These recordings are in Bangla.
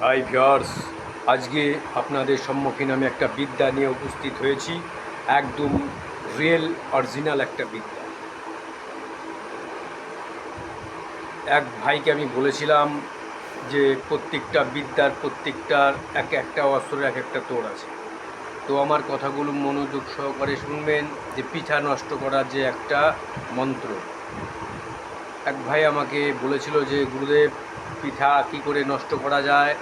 হাই ভিউয়ার্স, আজকে আপনাদের সম্মুখীন আমি একটা বিদ্যা নিয়ে উপস্থিত হয়েছি। একদম রিয়েল অরিজিনাল একটা বিদ্যা। এক ভাইকে আমি বলেছিলাম যে প্রত্যেকটা বিদ্যার প্রত্যেকটার এক একটা অস্ত্রের এক একটা তোড় আছে। তো আমার কথাগুলো মনোযোগ সহকারে শুনবেন। যে পিঠা নষ্ট করার যে একটা মন্ত্র, এক ভাই আমাকে বলেছিল যে গুরুদেব, পিঠা কী করে নষ্ট করা যায়,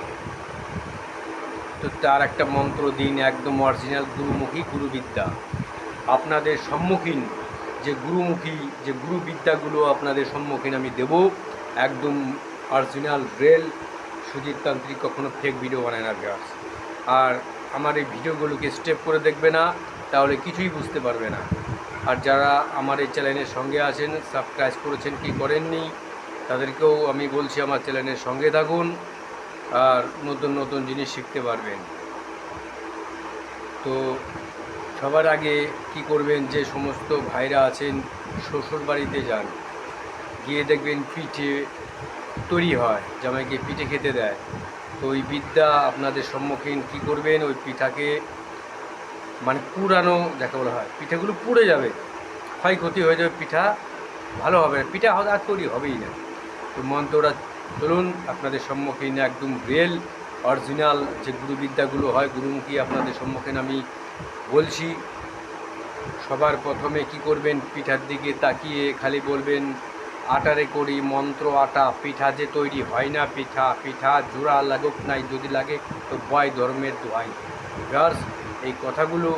তো তার একটা মন্ত্র দিন, একদম অরিজিনাল গুরুমুখী গুরুবিদ্যা। আপনাদের সম্মুখীন যে গুরুবিদ্যাগুলো আপনাদের সম্মুখীন আমি দেব, একদম অরিজিনাল রিয়েল। সুজিত তান্ত্রিক কখনো ফেক ভিডিও বানায় না ভিউয়ার্স। আর আমার এই ভিডিওগুলোকে স্টেপ করে দেখবে না, তাহলে কিছুই বুঝতে পারবে না। আর যারা আমার এই চ্যানেলের সঙ্গে আছেন, সাবস্ক্রাইব করেছেন কি করেননি, তাদেরকেও আমি বলছি আমার চ্যানেলের সঙ্গে থাকুন, আর নতুন নতুন জিনিস শিখতে পারবেন। তো সবার আগে কি করবেন, যে সমস্ত ভাইরা আছেন শ্বশুর বাড়িতে যান, গিয়ে দেখবেন পিঠে তৈরি হয়, জামাইকে পিঠে খেতে দেয়। তো ওই বিদ্যা আপনাদের সম্মুখীন কি করবেন, ওই পিঠাকে মানে পুরানো যাকে বলা হয়, পিঠাগুলো পুড়ে যাবে, ক্ষয়ক্ষতি হয়ে যাবে, পিঠা ভালো হবে না, পিঠা আর তৈরি হবেই না। তো মন্ত্রটা চলুন আপনাদের সম্মুখীন একদম রিয়েল অরিজিনাল যে গুরুবিদ্যাগুলো হয় গুরুমুখী আপনাদের সম্মুখীন আমি বলছি। সবার প্রথমে কি করবেন, পিঠার দিকে তাকিয়ে খালি বলবেন আটারে করি মন্ত্র আটা, পিঠা যে তৈরি হয় না, পিঠা পিঠা জোড়া লাগুক নাই, যদি লাগে তো বয় ধর্মের দোহাই। ভিউয়ার্স, এই কথাগুলো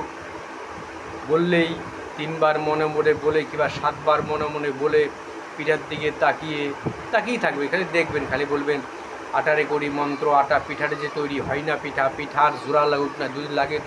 বললেই 3বার মনে মনে বলে কিংবা 7বার মনে মনে বলে পিঠার দিকে তাকিয়ে থাকবে, খালি দেখবেন, খালি বলবেন আটারে করি মন্ত্র আটা, পিঠাটা যে তৈরি হয় না, পিঠা পিঠার জোড়া লাগুক না, যদি লাগে